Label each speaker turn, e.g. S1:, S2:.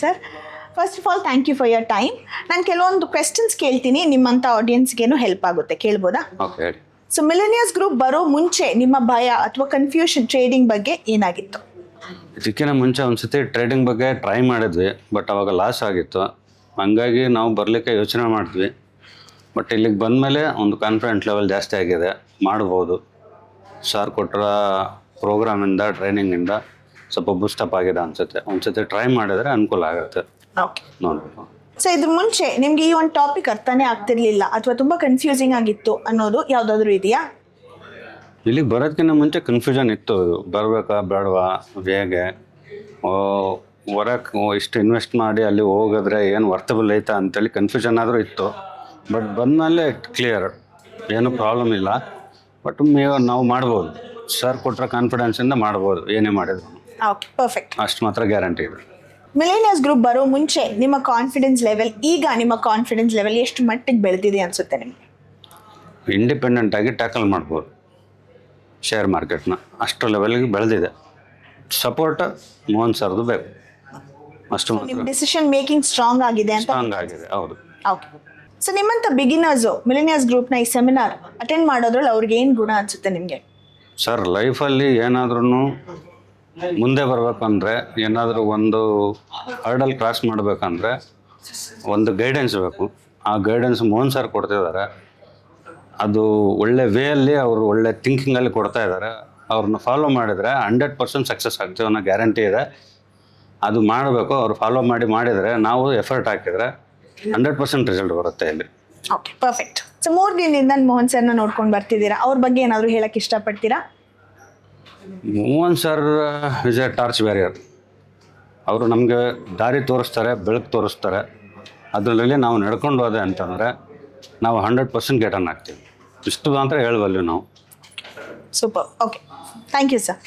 S1: Sir, first of all thank you for your time. ನಾನು ಕೆಲವೊಂದು questions ಕೇಳ್ತೀನಿ, ನಿಮ್ಮಂಥ ಆಡಿಯನ್ಸ್ಗೇನು ಹೆಲ್ಪ್ ಆಗುತ್ತೆ, ಕೇಳ್ಬೋದಾ?
S2: ಓಕೆ.
S1: ಸೊ ಮಿಲೇನಿಯರ್ಸ್ ಗ್ರೂಪ್ ಬರೋ ಮುಂಚೆ ನಿಮ್ಮ ಭಯ ಅಥವಾ ಕನ್ಫ್ಯೂಷನ್ ಟ್ರೇಡಿಂಗ್ ಬಗ್ಗೆ ಏನಾಗಿತ್ತು?
S2: ಇದಕ್ಕಿಂತ ಮುಂಚೆ ಒಂದ್ಸತಿ ಟ್ರೇಡಿಂಗ್ ಬಗ್ಗೆ ಟ್ರೈ ಮಾಡಿದ್ವಿ, ಬಟ್ ಅವಾಗ ಲಾಸ್ ಆಗಿತ್ತು. ಹಂಗಾಗಿ ನಾವು ಬರಲಿಕ್ಕೆ ಯೋಚನೆ ಮಾಡಿದ್ವಿ. ಬಟ್ ಇಲ್ಲಿಗೆ ಬಂದಮೇಲೆ ಒಂದು ಕಾನ್ಫಿಡೆಂಟ್ ಲೆವೆಲ್ ಜಾಸ್ತಿ ಆಗಿದೆ, ಮಾಡ್ಬೋದು. ಸರ್ ಕೊಟ್ಟರ ಪ್ರೋಗ್ರಾಮಿಂದ ಟ್ರೈನಿಂಗಿಂದ ಸ್ವಲ್ಪ ಬೂಸ್ಟಪ್ ಆಗಿದೆ ಅನಿಸುತ್ತೆ. ಒಂದ್ಸತಿ ಟ್ರೈ ಮಾಡಿದರೆ ಅನುಕೂಲ ಆಗುತ್ತೆ.
S1: ಓಕೆ.
S2: ನೋಡಬೇಕು.
S1: ಸೊ ಇದ್ರ ಮುಂಚೆ ನಿಮಗೆ ಈ ಒಂದು ಟಾಪಿಕ್ ಅರ್ಥನೇ ಆಗ್ತಿರ್ಲಿಲ್ಲ ಅಥವಾ ತುಂಬ ಕನ್ಫ್ಯೂಸಿಂಗ್ ಆಗಿತ್ತು ಅನ್ನೋದು ಯಾವುದಾದ್ರೂ ಇದೆಯಾ?
S2: ಇಲ್ಲಿಗೆ ಬರೋದಕ್ಕಿಂತ ಮುಂಚೆ ಕನ್ಫ್ಯೂಷನ್ ಇತ್ತು. ಬರಬೇಕಾ ಬೇಡವಾ, ಹೇಗೆ ಹೊರಕ್ಕೆ ಇಷ್ಟು ಇನ್ವೆಸ್ಟ್ ಮಾಡಿ ಅಲ್ಲಿ ಹೋಗಿದ್ರೆ ಏನು ವರ್ತಬಲ್ ಐತಾ ಅಂತೇಳಿ ಕನ್ಫ್ಯೂಷನ್ ಆದರೂ ಇತ್ತು. ಬಟ್ ಬಂದಮೇಲೆ ಕ್ಲಿಯರ್, ಏನೂ ಪ್ರಾಬ್ಲಮ್ ಇಲ್ಲ. ಬಟ್ ನಾವು ಮಾಡ್ಬೋದು. ಸರ್ ಕೊಟ್ಟರೆ ಕಾನ್ಫಿಡೆನ್ಸಿಂದ ಮಾಡ್ಬೋದು, ಏನೇ ಮಾಡಿದ್ರು.
S1: Okay, perfect.
S2: ಅಷ್ಟು ಮಾತ್ರ ಗ್ಯಾರಂಟಿ ಇದೆ.
S1: ಮಿಲೇನಿಯರ್ಸ್ ಗ್ರೂಪ್ ಬರೋ ಮುಂಚೆ ನಿಮ್ಮ ಕಾನ್ಫಿಡೆನ್ಸ್ ಲೆವೆಲ್, ಈಗ ನಿಮ್ಮ ಕಾನ್ಫಿಡೆನ್ಸ್ ಲೆವೆಲ್ ಎಷ್ಟು ಮಟ್ಟಿಗೆ ಬೆಳೆದಿದೆ ಅನಿಸುತ್ತೆ ನಿಮಗೆ?
S2: ಇಂಡಿಪೆಂಡೆಂಟಾಗಿ ಟ್ಯಾಕಲ್ ಮಾಡ್ಬೋದು ಶೇರ್ ಮಾರ್ಕೆಟ್ನ, ಅಷ್ಟು ಲೆವೆಲ್ಗೆ ಬೆಳೆದಿದೆ. ಸಪೋರ್ಟ್ ಮೋಹನ್ ಸರ್ದು ಬೇಕು, ಅಷ್ಟು
S1: ನಿಮ್ಮ
S2: ಮಾತ್ರ.
S1: ಡಿಸಿಷನ್ ಮೇಕಿಂಗ್ ಸ್ಟ್ರಾಂಗ್ ಆಗಿದೆ ಅಂತ?
S2: ಸ್ಟ್ರಾಂಗ್ ಆಗಿದೆ, ಹೌದು.
S1: ಓಕೆ. ಸೊ ನಿಮ್ಮಂಥ ಬಿಗಿನರ್ಸು ಮಿಲೇನಿಯರ್ಸ್ ಗ್ರೂಪ್ನ ಈ ಸೆಮಿನಾರ್ ಅಟೆಂಡ್ ಮಾಡೋದ್ರಲ್ಲಿ ಅವ್ರಿಗೆ ಏನು ಗುಣ ಅನಿಸುತ್ತೆ ನಿಮಗೆ?
S2: ಸರ್, ಲೈಫಲ್ಲಿ ಏನಾದ್ರೂ ಮುಂದೆ ಬರಬೇಕಂದ್ರೆ, ಏನಾದರೂ ಒಂದು ಹರ್ಡಲ್ ಕ್ರಾಸ್ ಮಾಡಬೇಕಂದ್ರೆ ಒಂದು ಗೈಡೆನ್ಸ್ ಬೇಕು. ಆ ಗೈಡೆನ್ಸ್ ಮೋಹನ್ ಸರ್ ಕೊಡ್ತಿದ್ದಾರೆ. ಅದು ಒಳ್ಳೆ ವೇಯಲ್ಲಿ ಅವರು ಒಳ್ಳೆ ಥಿಂಕಿಂಗಲ್ಲಿ ಕೊಡ್ತಾ ಇದ್ದಾರೆ. ಅವ್ರನ್ನ ಫಾಲೋ ಮಾಡಿದರೆ 100% ಸಕ್ಸಸ್ ಆಗ್ತೀವಿ ಅನ್ನೋ ಗ್ಯಾರಂಟಿ ಇದೆ. ಅದು ಮಾಡಬೇಕು. ಅವ್ರು ಫಾಲೋ ಮಾಡಿದರೆ, ನಾವು ಎಫರ್ಟ್ ಹಾಕಿದರೆ 100% ರಿಸಲ್ಟ್ ಬರುತ್ತೆ ಇಲ್ಲಿ.
S1: Okay, perfect. ಸೊ 3 ದಿನದಿಂದ ಮೋಹನ್ ಸರ್ನ ನೋಡ್ಕೊಂಡು ಬರ್ತಿದ್ದೀರಾ, ಅವ್ರ ಬಗ್ಗೆ ಏನಾದರೂ ಹೇಳಕ್ಕೆ ಇಷ್ಟಪಡ್ತೀರಾ?
S2: Mohan sir is A torch barrier. ಅವರು ನಮಗೆ ದಾರಿ ತೋರಿಸ್ತಾರೆ, ಬೆಳಕು ತೋರಿಸ್ತಾರೆ. ಅದರಲ್ಲಿ ನಾವು ನಡ್ಕೊಂಡು ಹೋದೆ ಅಂತಂದರೆ ನಾವು 100% ಗೆಟನ್ ಆಗ್ತೀವಿ. ಇಷ್ಟು ಮಾತ್ರ ಹೇಳಬಲ್ಲೆ ನಾವು.
S1: Super. Okay, thank you sir.